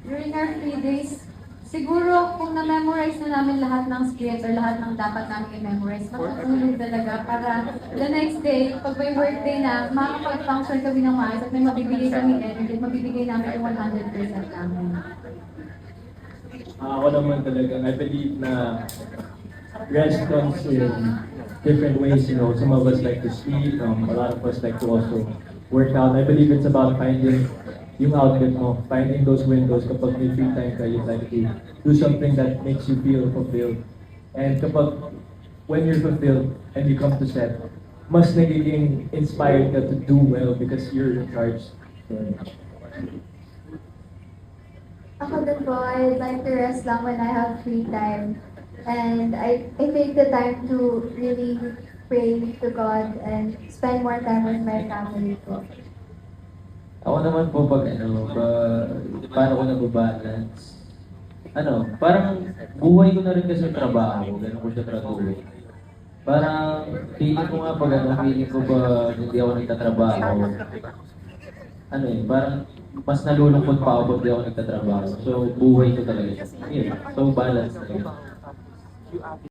During our 3 days, siguro kung na-memorize na namin lahat ng skills or lahat ng dapat namin i-memorize, makatulong talaga para the next day, pag may workday na, makakapag-function kami ng maayos at may mabibigay kami energy, mabibigay namin yung 100% namin. Ako naman talaga, I believe na rest comes in different ways. You know, some of us like to sleep, a lot of us like to also work out. I believe it's about finding yung outlet mo, finding those windows. Kapag may free time ka, you'd like to do something that makes you feel fulfilled. And when you're fulfilled and you come to set, mas nagiging inspired ka to do well because you're in charge. Ako din po, I'd like to rest lang when I have free time. And I take the time to really pray to God and spend more time with my family po. Ako naman po paano ko nababalance? Parang buhay ko na rin kasi yung trabaho, ganun ko siya trabaho. Parang feeling ko nga feeling ko ba hindi ako nagtatrabaho. Parang mas nalulungkot pa ako pag hindi ako nagtatrabaho. So buhay ko talaga siya. So balance na yun.